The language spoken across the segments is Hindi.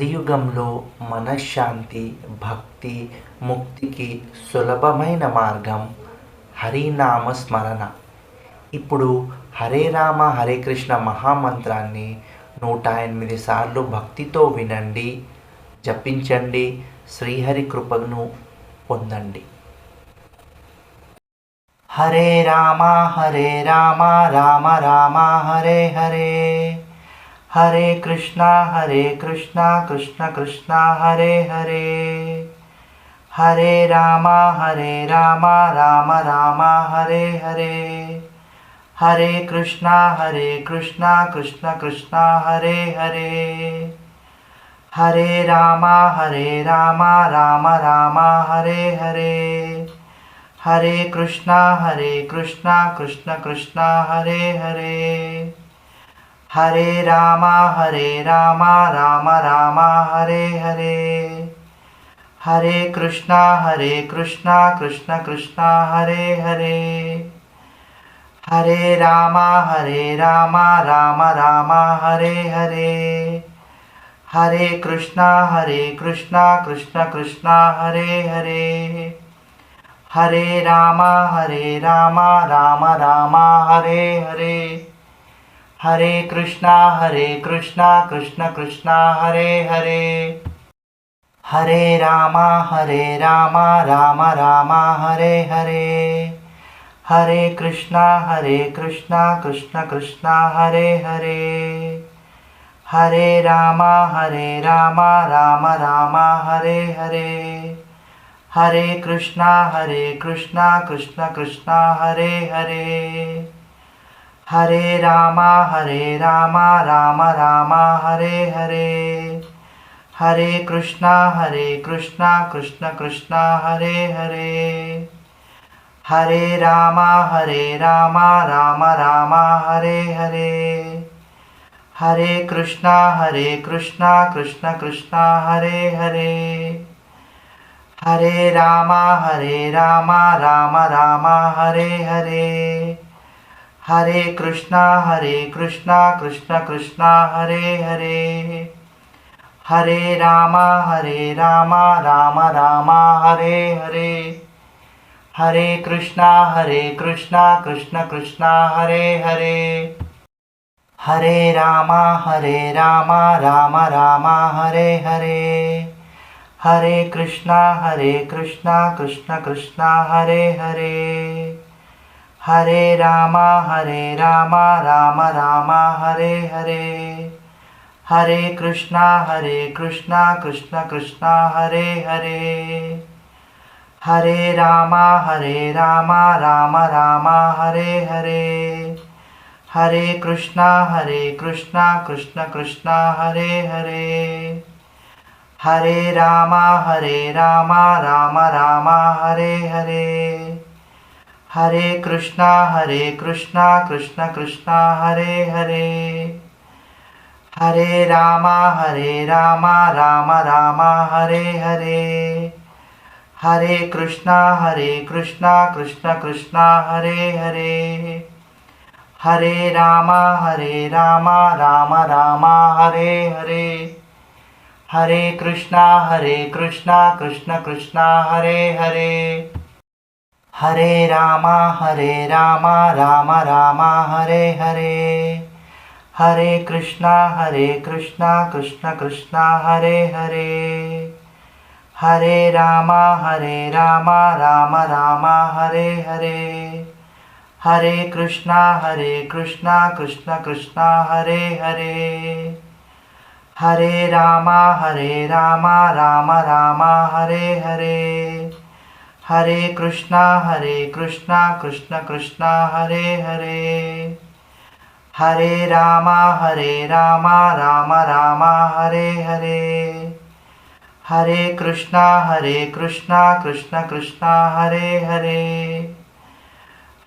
కలియుగంలో మనశ్శాంతి, భక్తి, ముక్తికి సులభమైన మార్గం హరినామ స్మరణ. ఇప్పుడు హరే రామ హరే కృష్ణ మహామంత్రాన్ని 108 సార్లు భక్తితో వినండి, జపించండి, శ్రీహరి కృపను పొందండి. హరే రామ రామ రామ హరే హరే, హరే కృష్ణ కృష్ణ కృష్ణ హరే హరే, హరే రామ రామ రామ హరే హరే, హరే కృష్ణ కృష్ణ కృష్ణ హరే హరే, హరే రామ రామ రామ హరే హరే, హరే కృష్ణ కృష్ణ కృష్ణ హరే హరే, హరే రామ రామ రామ హరే హరే, హరే కృష్ణ కృష్ణ కృష్ణ హరే హరే, హరే రామ రామ రామ హరే హరే, హరే కృష్ణ కృష్ణ కృష్ణ హరే హరే, హరే రామ రామ రామ హరే హరే, హరే కృష్ణ కృష్ణ కృష్ణ హరే హరే, హరే రామ రామ రామ హరే హరే, హరే కృష్ణ కృష్ణ కృష్ణ హరే హరే, హరే రామ రామ రామ హరే హరే, హరే కృష్ణ కృష్ణ కృష్ణ హరే హరే, హరే రామ రామ రామ హరే హరే, హరే కృష్ణ కృష్ణ కృష్ణ హరే హరే, హరే రామ రామ రామ హరే హరే, హరే కృష్ణ కృష్ణ కృష్ణ హరే హరే, హరే రామ రామ రామ హరే హరే, హరే కృష్ణ కృష్ణ కృష్ణ హరే హరే, హరే రామ రామ రామ హరే హరే, హరే కృష్ణ కృష్ణ కృష్ణ హరే హరే, హరే రామ రామ రామ హరే హరే, హరే కృష్ణ కృష్ణ కృష్ణ హరే హరే, హరే రామ రామ రామ హరే హరే, హరే కృష్ణ కృష్ణ కృష్ణ హరే హరే, హరే రామ రామ రామ హరే హరే, హరే కృష్ణ కృష్ణ కృష్ణ హరే హరే, హరే రామ రామ రామ హరే హరే, హరే కృష్ణ కృష్ణ కృష్ణ హరే హరే, హరే రామ రామ రామ హరే హరే, హరే కృష్ణ కృష్ణ కృష్ణ హరే హరే, హరే రామ రామ రామ హరే హరే, హరే కృష్ణ కృష్ణ కృష్ణ హరే హరే, హరే రామ రామ రామ హరే హరే, హరే కృష్ణ కృష్ణ కృష్ణ హరే హరే, హరే రామ రామ రామ హరే హరే, హరే కృష్ణ కృష్ణ కృష్ణ హరే హరే, హరే రామ రామ రామ హరే హరే, హరే కృష్ణ కృష్ణ కృష్ణ హరే హరే, హరే రామ రామ రామ హరే హరే, హరే కృష్ణ కృష్ణ కృష్ణ హరే హరే,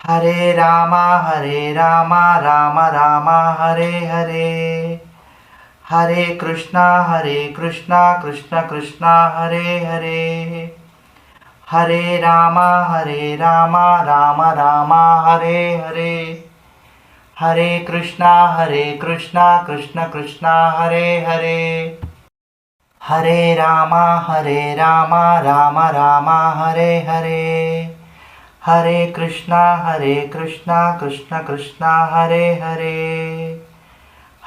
హరే రామ రామ రామ హరే హరే, హరే కృష్ణ కృష్ణ కృష్ణ హరే హరే, హరే రామ రామ రామ హరే హరే, హరే కృష్ణ కృష్ణ కృష్ణ హరే హరే, हरे रामा राम राम हरे हरे, हरे कृष्णा कृष्ण कृष्ण हरे हरे,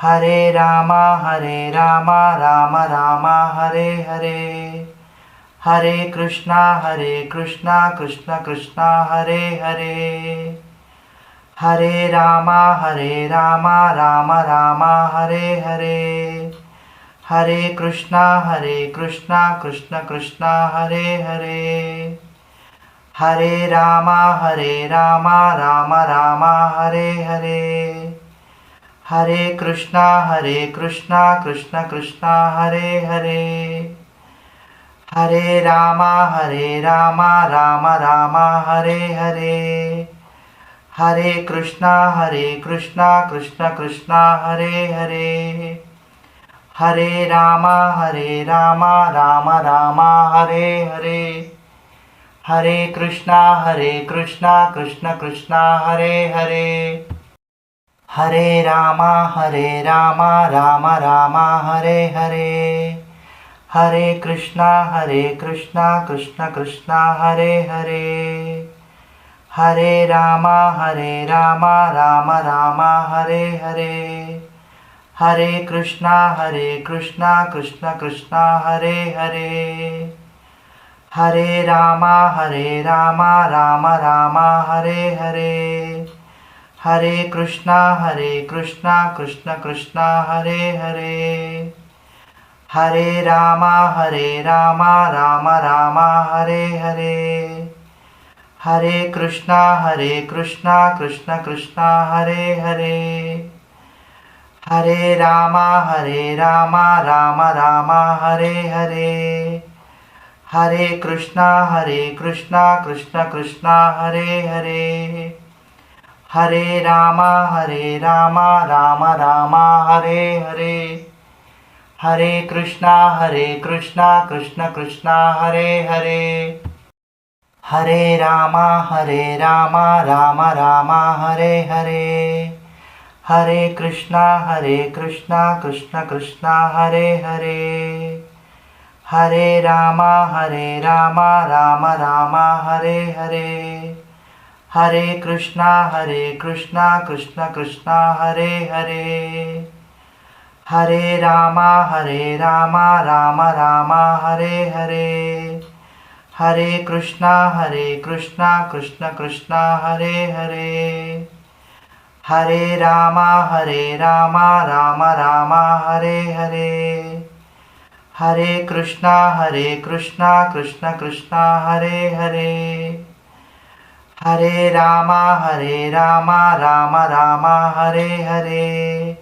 हरे रामा राम राम हरे हरे, हरे कृष्णा कृष्ण कृष्ण हरे हरे, हरे रामा राम राम हरे हरे, हरे कृष्णा कृष्ण कृष्ण हरे हरे, हरे रामा राम राम हरे हरे, हरे कृष्णा कृष्ण कृष्ण हरे हरे, हरे रामा राम राम हरे हरे, हरे कृष्णा कृष्ण कृष्ण हरे हरे, हरे रामा राम राम हरे हरे, हरे कृष्णा कृष्ण कृष्ण हरे हरे, हरे रामा राम राम हरे हरे, हरे कृष्णा कृष्ण कृष्ण हरे हरे, हरे रामा राम राम हरे हरे, हरे कृष्णा कृष्ण कृष्ण हरे हरे, हरे रामा राम राम हरे हरे, हरे कृष्णा कृष्ण कृष्ण हरे हरे, हरे रामा राम राम हरे हरे, हरे कृष्णा कृष्ण कृष्ण हरे हरे, हरे रामा राम राम हरे हरे, हरे कृष्णा कृष्ण कृष्ण हरे हरे, हरे रामा राम राम हरे हरे, हरे कृष्णा कृष्ण कृष्ण हरे हरे, हरे रामा राम राम हरे हरे, हरे कृष्णा कृष्ण कृष्ण हरे हरे, हरे रामा राम राम हरे हरे, हरे कृष्णा कृष्ण कृष्ण हरे हरे, हरे रामा राम राम हरे हरे, हरे कृष्णा कृष्ण कृष्ण हरे हरे, हरे रामा राम राम हरे हरे, हरे कृष्णा कृष्ण कृष्ण हरे हरे, हरे रामा राम राम हरे हरे, हरे कृष्णा कृष्ण कृष्ण हरे हरे, हरे रामा राम राम हरे हरे,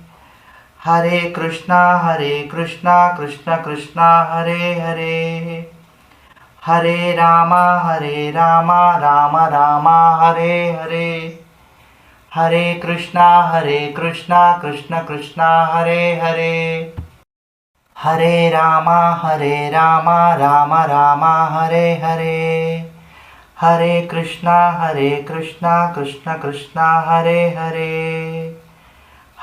हरे कृष्णा कृष्ण कृष्ण हरे हरे, हरे रामा राम राम हरे हरे, हरे कृष्णा कृष्ण कृष्ण हरे हरे, हरे रामा राम राम हरे हरे, हरे कृष्णा कृष्ण कृष्ण हरे हरे,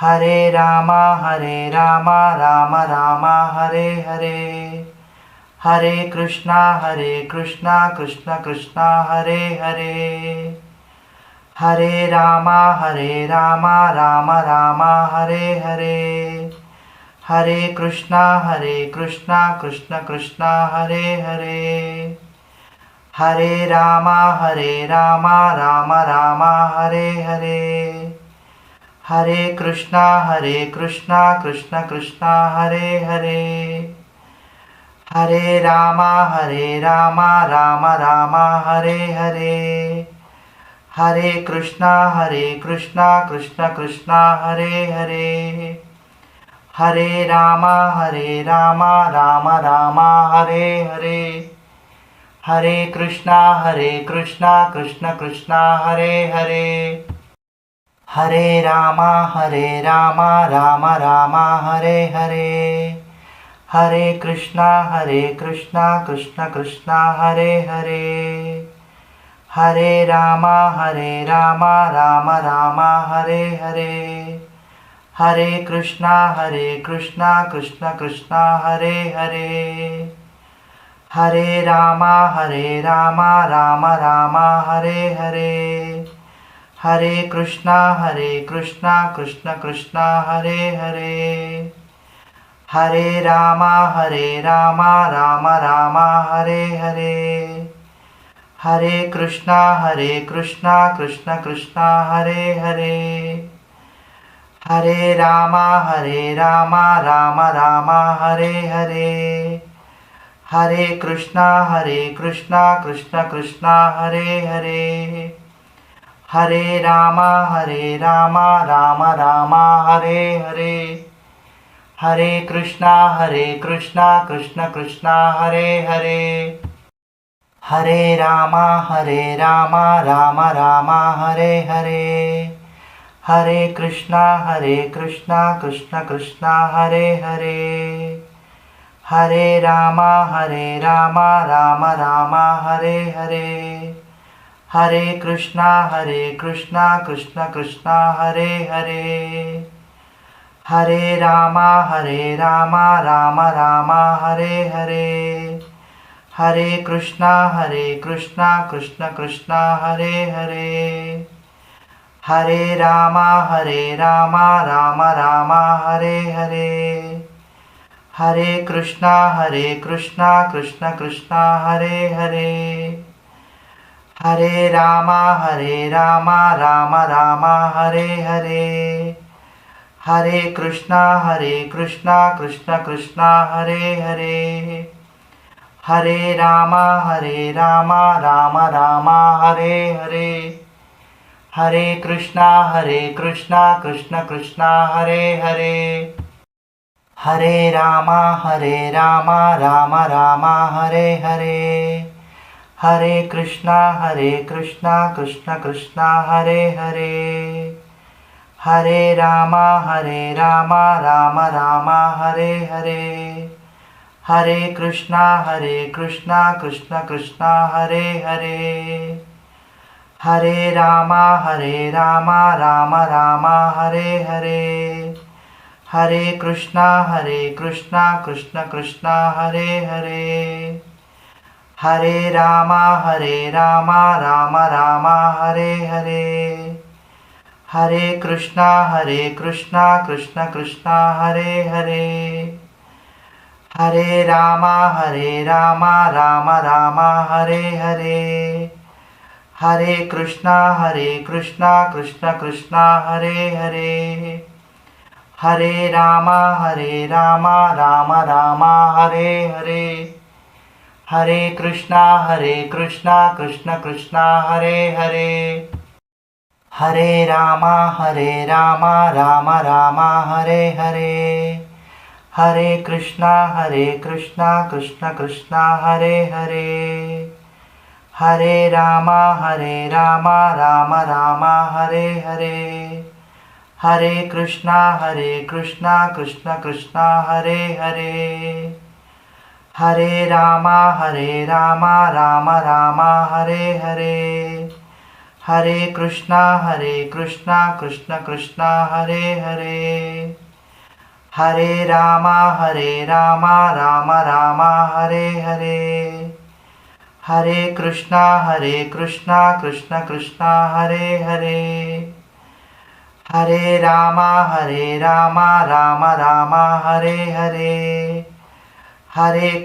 हरे रामा राम राम हरे हरे, हरे कृष्णा कृष्ण कृष्ण हरे हरे, हरे रामा राम राम हरे हरे, हरे कृष्णा कृष्ण कृष्ण हरे हरे, हरे रामा राम राम हरे हरे, हरे कृष्णा कृष्ण कृष्ण हरे हरे, हरे रामा राम राम हरे हरे, हरे कृष्णा कृष्ण कृष्ण हरे हरे, हरे रामा राम राम हरे हरे, हरे कृष्णा कृष्ण कृष्ण हरे हरे, हरे Rama Ram Ram Hare Hare, Hare Krishna Krishna Krishna Hare Hare Hare Rama Rama Rama Hare Hare Hare Krishna Krishna Krishna Hare Hare Hare Rama Rama Rama Hare Hare Hare Krishna Krishna Krishna Hare Hare Hare Rama Rama Rama Hare Hare Hare Krishna Krishna Krishna Hare Hare Hare Rama Rama Rama Hare Hare Hare Krishna Krishna Krishna Hare Hare Hare Rama Rama Rama Hare Hare Hare Krishna Krishna Krishna Hare Hare Hare Rama Rama Rama Hare Hare Hare Krishna Krishna Krishna Hare Hare Hare Rama Rama Rama Hare Hare Hare Krishna Krishna Krishna Hare Hare Hare Rama Rama Rama Hare Hare Hare Krishna Krishna Krishna Hare Hare Hare Rama Rama Rama Hare Hare Hare Krishna Krishna Krishna Hare Hare Hare Rama Rama Rama Hare Hare Hare Krishna Krishna Krishna Hare Hare Hare Rama Rama Rama Hare Hare Hare Krishna Krishna Krishna Hare Hare Hare Rama Rama Rama Hare Hare Hare Krishna Krishna Krishna Hare Hare Hare Rama Rama Rama Hare Hare Hare Krishna Krishna Krishna Hare Hare Hare Rama Rama Rama Hare Hare Hare Krishna Krishna Hare Hare Hare Rama Rama Rama Hare Hare Hare Krishna Krishna Hare Hare Hare Rama Rama Rama Hare Hare Hare Krishna Krishna Hare Hare Hare Rama Rama Rama Hare Hare Hare Krishna Krishna Krishna Hare Hare Hare Rama Rama Rama Hare Hare Hare Krishna Krishna Hare Hare Hare Rama Rama Rama Hare Hare Hare Krishna Krishna Hare Hare Hare Rama Rama Rama Hare Hare Hare Krishna Krishna Hare Hare Hare Rama Rama Rama Hare Hare Hare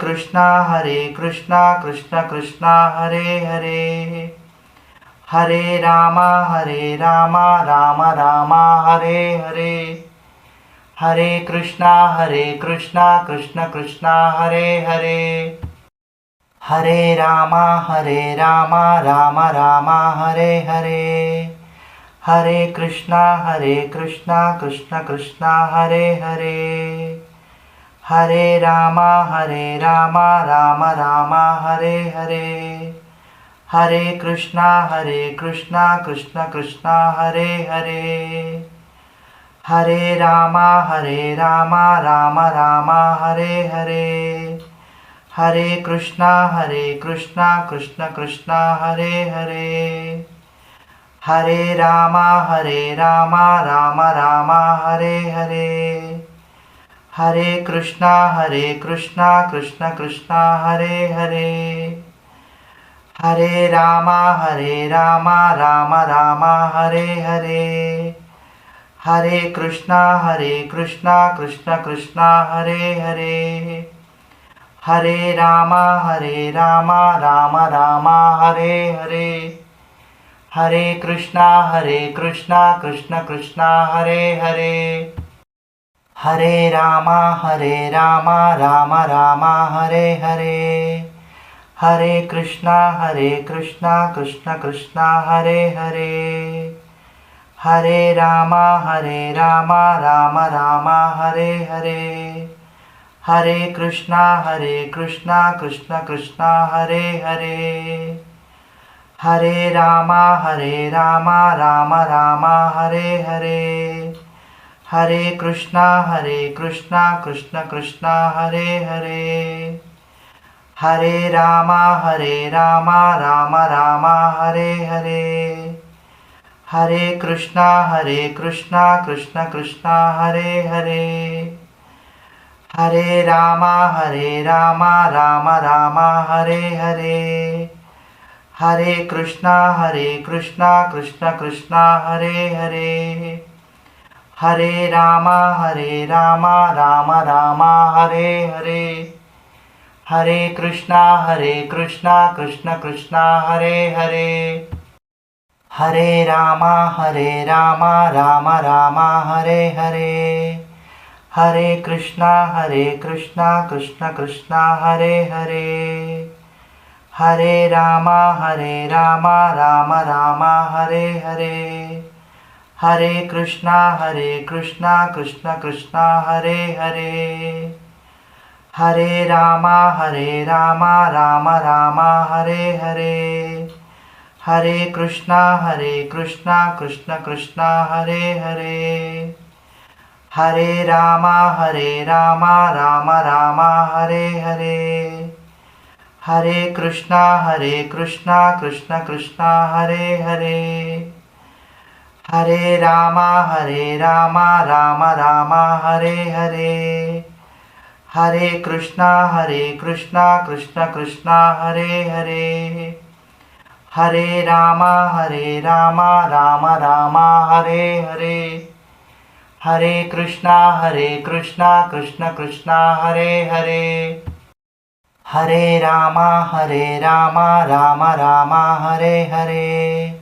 Krishna Krishna Hare Hare Hare Rama Rama Rama Hare Hare Hare Krishna Krishna Hare Hare Hare Rama Rama Rama Hare Hare Hare Krishna Krishna Hare Hare Hare Rama Rama Rama Hare Hare Hare Krishna Krishna Hare Hare Hare Rama Rama Rama Hare Hare Hare Krishna Krishna Hare Hare हरे रामा राम राम हरे हरे, हरे कृष्णा कृष्ण कृष्ण हरे हरे, हरे रामा राम राम हरे हरे, हरे कृष्णा कृष्ण कृष्ण हरे हरे, हरे रामा राम राम हरे हरे, हरे कृष्णा कृष्ण कृष्ण हरे हरे, हरे रामा राम राम हरे हरे, हरे कृष्णा कृष्ण कृष्ण हरे हरे, हरे रामा राम राम हरे हरे, हरे कृष्णा कृष्ण कृष्ण हरे हरे, हरे रामा राम राम हरे हरे, हरे कृष्णा कृष्ण कृष्ण हरे हरे, हरे रामा राम राम हरे हरे, हरे कृष्णा कृष्ण कृष्ण हरे हरे, हरे रामा राम राम हरे हरे, हरे कृष्णा कृष्ण कृष्ण हरे हरे, हरे रामा राम राम हरे हरे, हरे कृष्णा कृष्ण कृष्ण हरे हरे, हरे रामा राम राम हरे हरे, हरे कृष्णा कृष्ण कृष्ण हरे हरे, हरे रामा राम राम हरे हरे, हरे कृष्णा कृष्ण कृष्ण हरे हरे, हरे रामा राम राम हरे हरे, हरे कृष्णा कृष्ण कृष्ण हरे हरे, हरे रामा राम राम हरे हरे, हरे कृष्णा कृष्ण कृष्ण हरे हरे, हरे रामा राम राम हरे हरे, हरे कृष्णा कृष्ण कृष्ण हरे हरे, हरे रामा राम राम हरे हरे, हरे कृष्णा कृष्ण कृष्ण हरे हरे, हरे रामा राम राम हरे हरे, हरे कृष्णा कृष्ण कृष्ण हरे हरे, हरे रामा राम राम हरे हरे,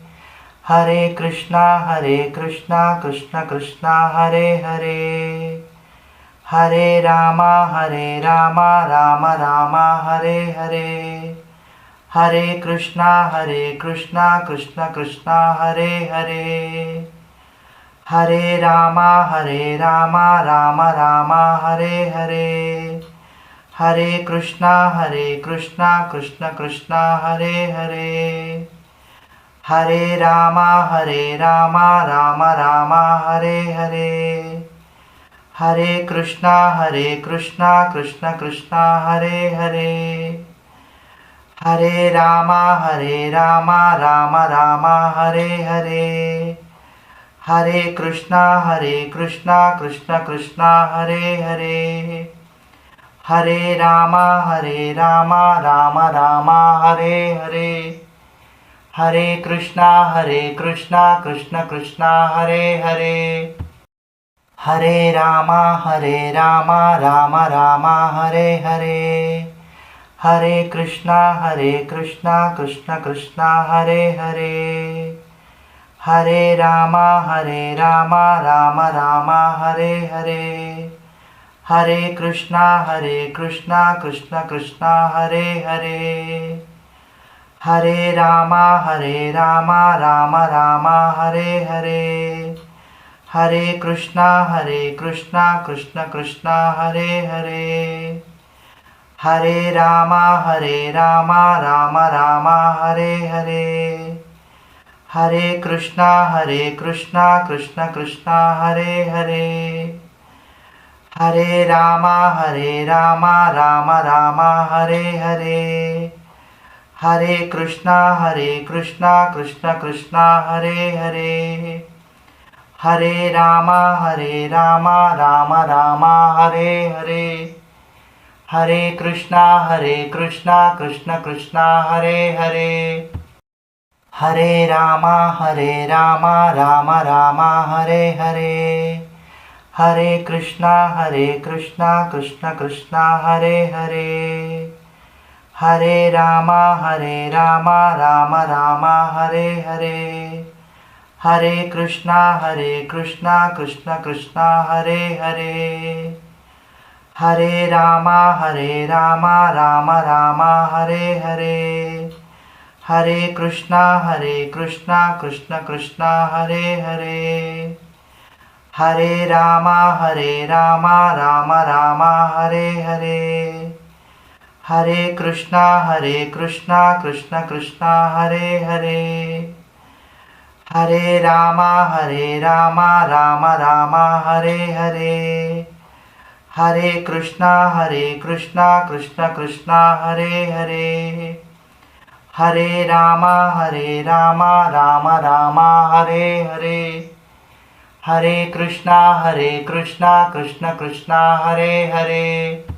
हरे कृष्णा कृष्ण कृष्ण हरे हरे, हरे रामा राम राम हरे हरे, हरे कृष्णा कृष्ण कृष्ण हरे हरे, हरे रामा राम राम हरे हरे, हरे कृष्णा कृष्ण कृष्ण हरे हरे, हरे रामा राम राम हरे हरे, हरे कृष्णा कृष्ण कृष्ण हरे हरे, हरे रामा राम राम हरे हरे, हरे कृष्णा कृष्ण कृष्ण हरे हरे, हरे रामा राम राम हरे हरे, हरे कृष्णा कृष्ण कृष्ण हरे हरे, हरे रामा राम राम हरे हरे, हरे कृष्णा कृष्ण कृष्ण हरे हरे, हरे रामा राम राम हरे हरे, हरे कृष्णा कृष्ण कृष्ण हरे हरे, हरे रामा राम राम हरे हरे, हरे कृष्णा कृष्ण कृष्ण हरे हरे, हरे रामा राम राम हरे हरे, हरे कृष्णा कृष्ण कृष्ण हरे हरे, हरे राम राम राम हरे हरे, हरे कृष्णा कृष्ण कृष्ण हरे हरे, हरे राम राम राम हरे हरे, हरे कृष्णा कृष्ण कृष्ण हरे हरे, हरे राम राम राम हरे हरे, हरे कृष्णा कृष्ण कृष्ण हरे हरे, हरे राम राम राम हरे हरे, हरे कृष्णा कृष्ण कृष्ण हरे हरे, हरे राम राम राम हरे हरे, हरे कृष्णा कृष्ण कृष्ण हरे हरे, हरे राम राम राम हरे हरे, हरे कृष्णा कृष्ण कृष्ण हरे हरे, हरे राम राम राम हरे हरे, हरे कृष्णा कृष्ण कृष्ण हरे हरे।